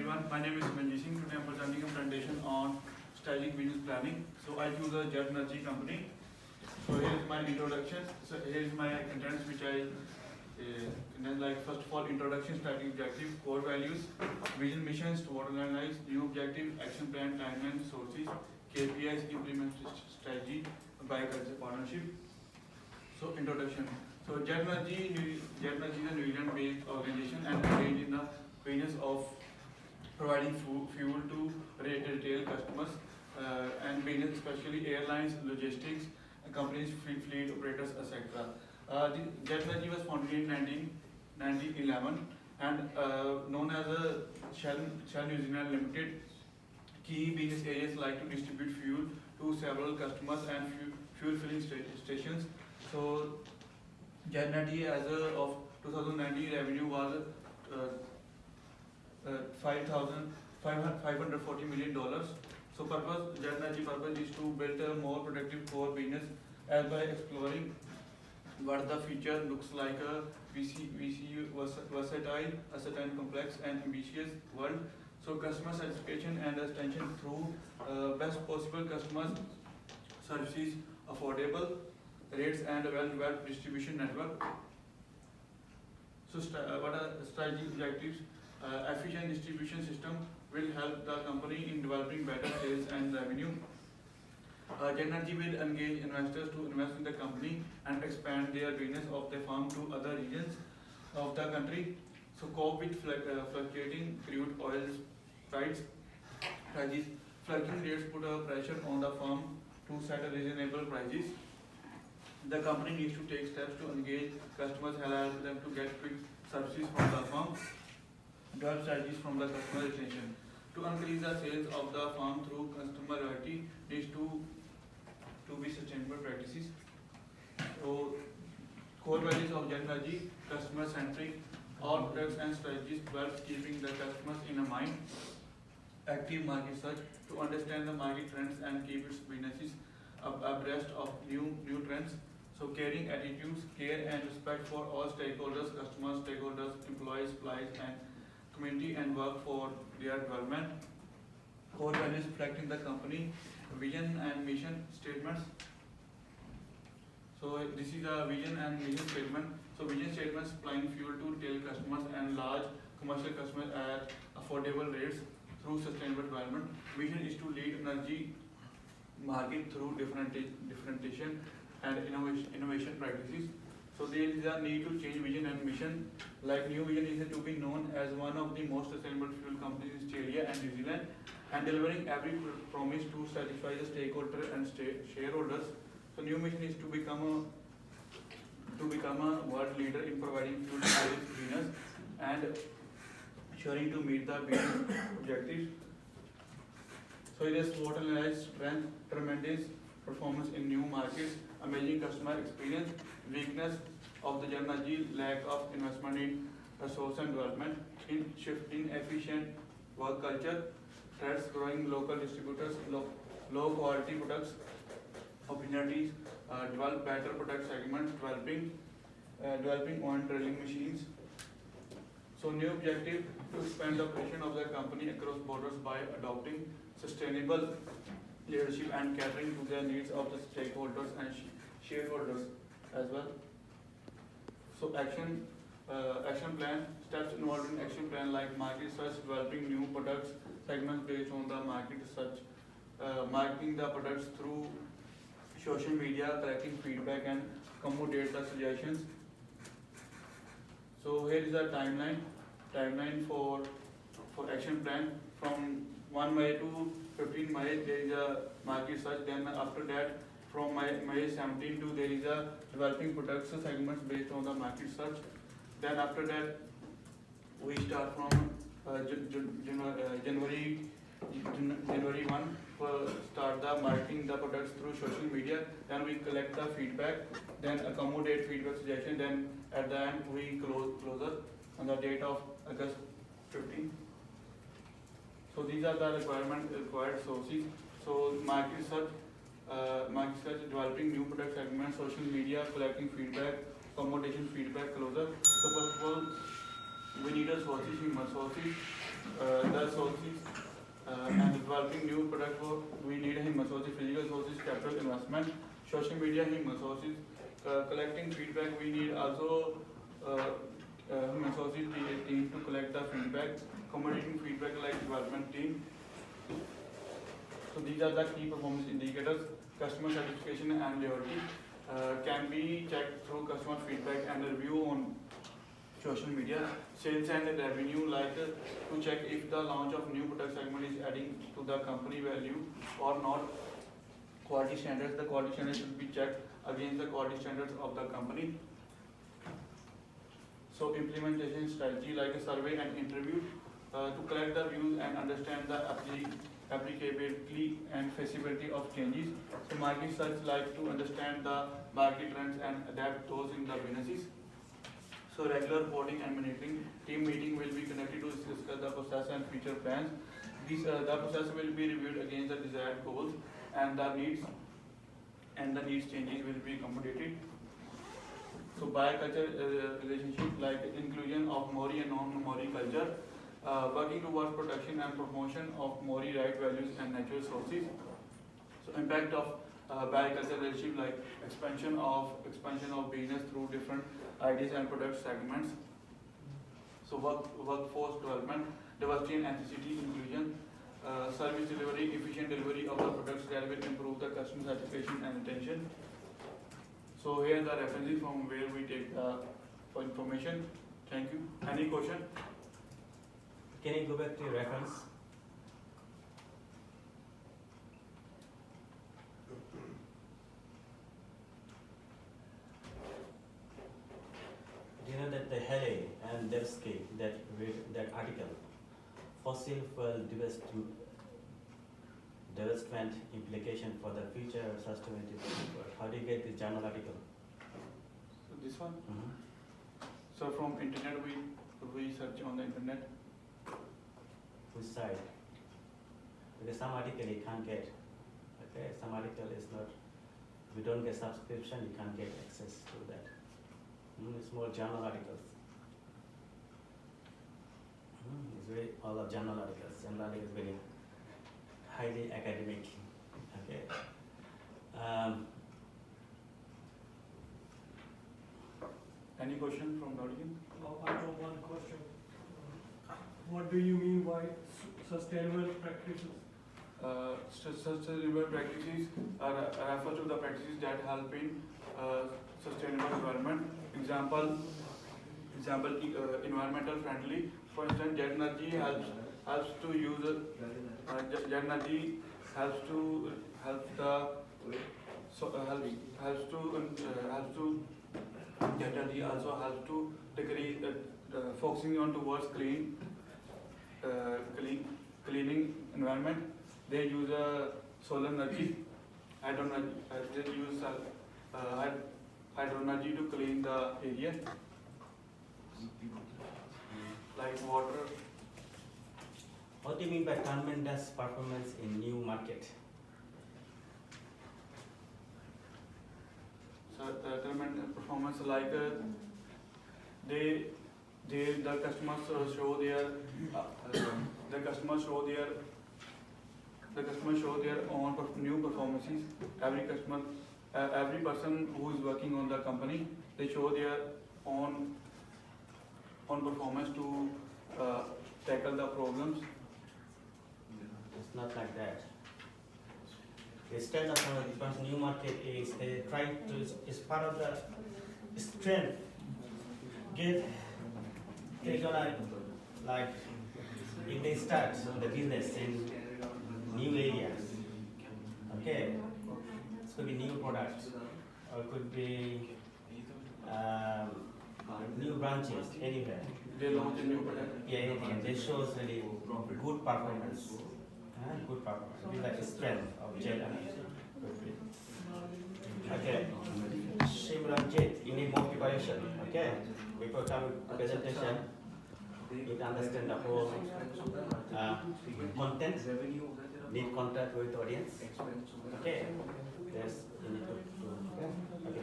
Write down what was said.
everyone, my name is Manjeet Singh. Today I am presenting a presentation on strategic business planning. So I choose a Jet Energy company. So here is my introduction. So here is my contents which I like. First of all, introduction, strategic objective, core values, vision, missions, to organize, new objective, action plan, timeline, sources, KPIs, implement strategy, by culture partnership. So introduction. So Jet Energy is a New Zealand-based organization and engaged in the business of providing fuel to retail customers and business, especially airlines, logistics, companies, fleet operators, etc. Jet Energy was founded in 1911 and known as a Shell New Zealand Limited. Key business areas like to distribute fuel to several customers and fuel filling stations. So Jet Energy as of 2019 revenue was $540 million. So Jet Energy purpose is to build a more productive core business as by exploring what the future looks like a versatile, asset complex and ambitious world. So customer satisfaction and extension through best possible customer services, affordable rates and well distribution network. So what are strategic objectives? Efficient distribution system will help the company in developing better sales and revenue. Jet Energy will engage investors to invest in the company and expand their business of the firm to other regions of the country. So cope with fluctuating crude oil prices. Fluctuating rates put a pressure on the firm to set a reasonable prices. The company needs to take steps to engage customers, help them to get quick services from the firm, develop strategies from the customer retention. To increase the sales of the firm through customer loyalty needs to be sustainable practices. So core values of Jet Energy, customer centric, all products and strategies developed keeping the customers in mind. Active market search to understand the market trends and keep its businesses abreast of new trends. So caring attitudes, care and respect for all stakeholders, customers, stakeholders, employees, suppliers and community and work for their development. Core values reflecting the company, vision and mission statements. So this is a vision and mission statement. So vision statement supplying fuel to retail customers and large commercial customers at affordable rates through sustainable development. Vision is to lead energy market through differentiation and innovation practices. So there is a need to change vision and mission. Like New Vision is to be known as one of the most sustainable fuel companies in Australia and New Zealand, and delivering every promise to satisfy the stakeholder and shareholders. So New Mission is to become a world leader in providing fuel to business and ensuring to meet the business objectives. So it is SWOT analyze strength, tremendous performance in new markets, amazing customer experience, weakness of the Jet Energy, lack of investment in resource and development, in shift in efficient work culture, threats, growing local distributors, low quality products, opportunities, develop better product segments, developing on drilling machines. So new objective to expand the operation of the company across borders by adopting sustainable leadership and catering to the needs of the stakeholders and shareholders as well. So action plan, steps involved in action plan like market search, developing new products, segments based on the market research, marketing the products through social media, collecting feedback and accommodate the suggestions. So here is the timeline for action plan. From 1 May to 15 May there is a market search. Then after that, from May 17 to there is a developing products segments based on the market search. Then after that we start from January 1 start the marketing the products through social media. Then we collect the feedback, then accommodate feedback suggestion. Then at the end we close on the date of August 15. So these are the required sources. So market search, developing new product segments, social media, collecting feedback, accommodation feedback, closer. So first of all, we need a sources, human sources. the sources and developing new product work, we need human sources, physical sources, capital investment, social media human sources, collecting feedback, we need also human sources team to collect the feedback, accommodating feedback like development team. So these are the key performance indicators. Customer satisfaction and loyalty can be checked through customer feedback and review on social media. Sales and revenue, like to check if the launch of new product segment is adding to the company value or not. Quality standards, the quality standards should be checked against the quality standards of the company. So implementation strategy, like a survey and interview to collect the views and understand the applicability and feasibility of changes. So market search, like to understand the market trends and adapt those in the businesses. So regular reporting and monitoring, team meeting will be conducted to discuss the process and future plans. The process will be reviewed against the desired goals and the needs changes will be accommodated. So bioculture relationship, like inclusion of Maori and non-Maori culture, working towards protection and promotion of Maori right values and natural sources. So impact of bioculture relationship, like expansion of business through different ideas and product segments. So workforce development, diversity and ethnicity inclusion, service delivery, efficient delivery of the products that will improve the customer satisfaction and retention. So here are the references from where we take for information. Thank you. Any question? Can you go back to your reference? Do you know that the Haley and Devsky that read that article, fossil fuel divestment implication for the future sustainability? How do you get the journal article? So this one. Mm-hmm. So from internet we search on the internet. Which side? Because some article you can't get. Okay, some article is not. If you don't get subscription, you can't get access to that. It's more journal articles. It's very all of journal articles. Journal articles very highly academic. Okay. Any question from the audience? I have one question. What do you mean by sustainable practices? Sustainable practices refer to the practices that help in sustainable development. Example, environmental friendly. For instance, jet energy helps to use jet energy helps to jet energy also helps to decrease focusing on towards cleaning environment. They use solar energy, hydro energy to clean the area, like water. What do you mean by tremendous performance in new market? So tremendous performance, like the customers show their own new performances. Every person who is working on the company, they show their own performance to tackle the problems. It's not like that. Instead of because new market is they try to is part of the strength. They're gonna like if they start the business in new areas, okay, it could be new products or it could be new branches anywhere. They launch a new product. Yeah, anything. And they shows really good performance. Good performance. It's like the strength of Jet. Okay. Shimran Jet, you need more preparation. Okay. Before coming to presentation, you need to understand the whole content. Need contact with the audience. Okay. There's you need to okay.